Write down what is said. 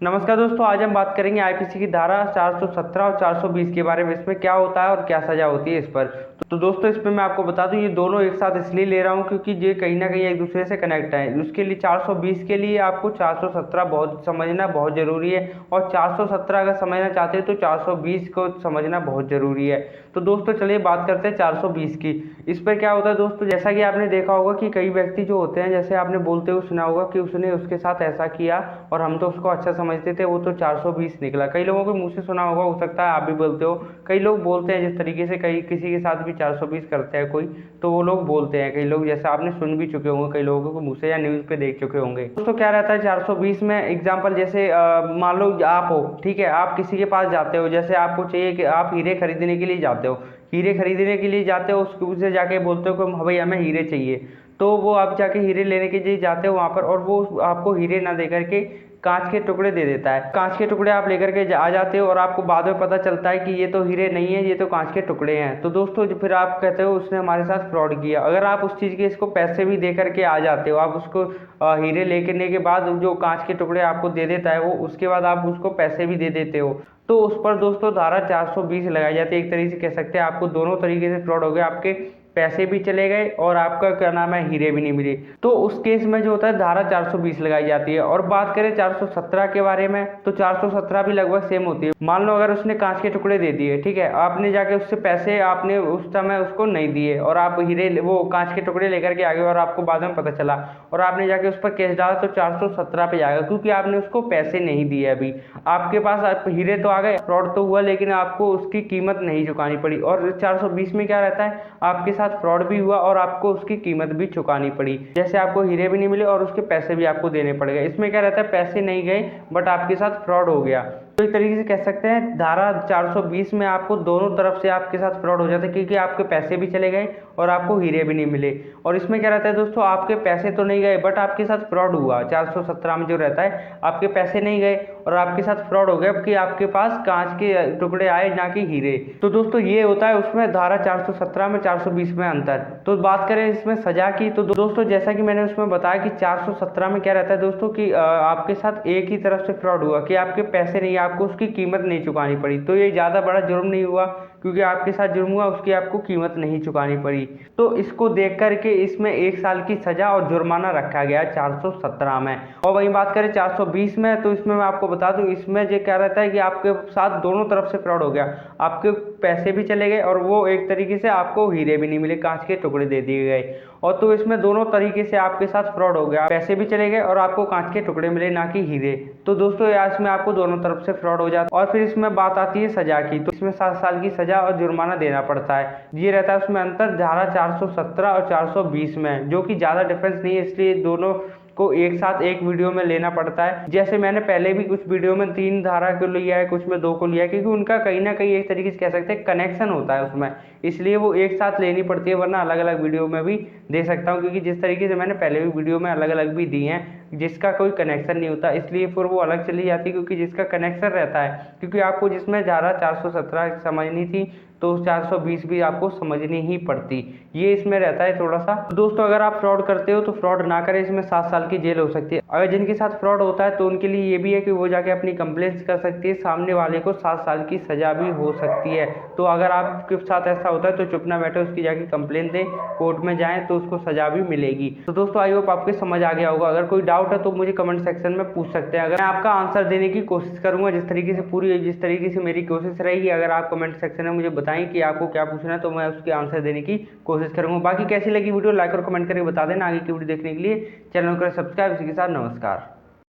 नमस्कार दोस्तों, आज हम बात करेंगे आईपीसी की धारा 417 और 420 के बारे में। इसमें क्या होता है और क्या सजा होती है इस पर। तो दोस्तों इसमें मैं आपको बता दूं, ये दोनों एक साथ इसलिए ले रहा हूं क्योंकि ये कहीं ना कहीं एक दूसरे से कनेक्ट है। उसके लिए 420 के लिए आपको 417 बहुत समझना बहुत जरूरी है, और 417 अगर समझना चाहते हैं तो 420 को समझना बहुत जरूरी है। तो दोस्तों चलिए बात करते हैं 420 की। इस पर क्या होता है दोस्तों, जैसा कि आपने देखा होगा कि कई व्यक्ति जो होते हैं, जैसे आपने बोलते हुए सुना होगा कि उसने उसके साथ ऐसा किया और हम तो उसको अच्छा समझते थे, वो तो 420 निकला। कई लोगों के मुंह से सुना होगा, हो सकता है आप भी बोलते हो। कई लोग बोलते हैं जिस तरीके से कई किसी के साथ भी 420 करते हैं कोई, तो वो लोग बोलते हैं। कई लोग जैसे आपने सुन भी चुके होंगे कई लोगों के मुंह से या न्यूज़ पे देख चुके होंगे। दोस्तों क्या रहता है 420 में, एग्जाम्पल जैसे मान लो आप हो, ठीक है, आप किसी के पास जाते हो, जैसे आपको चाहिए कि आप हीरे खरीदने के लिए जाते हो, हीरे खरीदने के लिए जाते हो, उससे जाके बोलते हो कि भाई हमें हीरे चाहिए। तो वो आप जाके हीरे लेने के लिए जाते हो वहां पर, और वो आपको हीरे ना दे करके कांच के टुकड़े दे देता है। कांच के टुकड़े आप लेकर के आ जाते हो और आपको बाद में पता चलता है कि ये तो हीरे नहीं है, ये तो कांच के टुकड़े हैं। तो दोस्तों फिर आप कहते हो उसने हमारे साथ फ्रॉड किया। अगर आप उस चीज़ के इसको पैसे भी दे करके आ जाते हो, आप उसको हीरे लेने के बाद जो कांच के टुकड़े आपको दे देता है वो, उसके बाद आप उसको पैसे भी दे देते हो, तो उस पर दोस्तों धारा 420 लगाई जाती है। एक तरीके से कह सकते हैं आपको दोनों तरीके से फ्रॉड हो गया, आपके पैसे भी चले गए और आपका क्या नाम है हीरे भी नहीं मिले। तो उस केस में जो होता है धारा 420 लगाई जाती है। और बात करें 417 के बारे में, तो 417 भी लगभग सेम होती है। मान लो अगर उसने कांच के टुकड़े दे दिए, ठीक है, आपने जाके उससे पैसे आपने उस समय उसको नहीं दिए और आप हीरे वो कांच के टुकड़े लेकर के आ गए और आपको बाद में पता चला और आपने जाके उस पर केस डाला, तो 417 पे जाएगा क्योंकि आपने उसको पैसे नहीं दिए। अभी आपके पास हीरे तो आ गए, फ्रॉड तो हुआ, लेकिन आपको उसकी कीमत नहीं चुकानी पड़ी। और 420 में क्या रहता है, आपके साथ फ्रॉड भी हुआ और आपको उसकी कीमत भी चुकानी पड़ी। जैसे आपको हीरे भी नहीं मिले और उसके पैसे भी आपको देने पड़ गए। इसमें क्या रहता है, पैसे नहीं गए बट आपके साथ फ्रॉड हो गया। तो एक तरीके से कह सकते हैं धारा 420 में आपको दोनों तरफ से आपके साथ फ्रॉड हो जाता है, क्योंकि आपके पैसे भी चले गए और आपको हीरे भी नहीं मिले। और इसमें क्या रहता है दोस्तों, आपके पैसे तो नहीं गए बट आपके साथ फ्रॉड हुआ। 417 में जो रहता है, आपके पैसे नहीं गए और आपके साथ फ्रॉड हो गया कि आपके पास कांच के टुकड़े आए ना कि हीरे। तो दोस्तों ये होता है उसमें धारा 417 में 420 में अंतर। तो बात करें इसमें सजा की, तो दोस्तों जैसा कि मैंने उसमें बताया कि 417 में क्या रहता है दोस्तों कि आपके साथ एक ही तरफ से फ्रॉड हुआ कि आपके पैसे नहीं, आपको उसकी कीमत नहीं चुकानी पड़ी। तो ये ज़्यादा बड़ा जुर्म नहीं हुआ क्योंकि आपके साथ जुर्म हुआ, उसकी आपको कीमत नहीं चुकानी पड़ी। तो इसको देख करके इसमें 1 साल की सजा और जुर्माना रखा गया है 417 में। और वहीं बात करें 420 में, तो इसमें मैं आपको बता दूं, इसमें जो क्या रहता है कि आपके साथ दोनों तरफ से फ्रॉड हो गया, आपके पैसे भी चले गए और वो एक तरीके से आपको हीरे भी नहीं मिले, कांच के टुकड़े दे दिए गए। और तो इसमें दोनों तरीके से आपके साथ फ्रॉड हो गया, पैसे भी चले गए और आपको कांच के टुकड़े मिले ना कि हीरे। तो दोस्तों यार इसमें आपको दोनों तरफ से फ्रॉड हो जाता है। और फिर इसमें बात आती है सजा की, तो इसमें 7 साल की सजा और जुर्माना देना पड़ता है। ये रहता है उसमें अंतर धारा 417 और 420 में, जो कि ज्यादा डिफरेंस नहीं है, इसलिए दोनों को एक साथ एक वीडियो में लेना पड़ता है। जैसे मैंने पहले भी कुछ वीडियो में 3 धारा को लिया है, कुछ में 2 को लिया है, क्योंकि उनका कहीं ना कहीं एक तरीके से कह सकते हैं कनेक्शन होता है उसमें, इसलिए वो एक साथ लेनी पड़ती है। वरना अलग अलग वीडियो में भी दे सकता हूँ, क्योंकि जिस तरीके से मैंने पहले भी वीडियो में अलग अलग भी दी हैं जिसका कोई कनेक्शन नहीं होता, इसलिए फिर वो अलग चली जाती है। क्योंकि जिसका कनेक्शन रहता है, क्योंकि आपको जिसमें धारा 417 समझनी थी तो 420 भी आपको समझनी ही पड़ती, ये इसमें रहता है थोड़ा सा। दोस्तों अगर आप फ्रॉड करते हो तो फ्रॉड ना करें, इसमें 7 साल की जेल हो सकती है। अगर जिनके साथ फ्रॉड होता है तो उनके लिए ये भी है कि वो जाके अपनी कंप्लेंट्स कर सकती है, सामने वाले को 7 साल की सजा भी हो सकती है। तो अगर आपके साथ ऐसा होता है तो चुप ना बैठे, उसकी जाके कंप्लेंट दें, कोर्ट में जाएं तो उसको सजा भी मिलेगी। तो दोस्तों आई होप आपके समझ आ गया होगा। अगर कोई डाउट है तो मुझे कमेंट सेक्शन में पूछ सकते हैं, अगर मैं आपका आंसर देने की कोशिश करूंगा जिस तरीके से मेरी कोशिश रहेगी। अगर आप कमेंट सेक्शन में मुझे बताएं कि आपको क्या पूछना है तो मैं उसके आंसर देने की कोशिश करूंगा। बाकी कैसी लगी वीडियो लाइक और कमेंट करके बता देना। आगे की वीडियो देखने के लिए चैनल को सब्सक्राइब। इसी के साथ नमस्कार।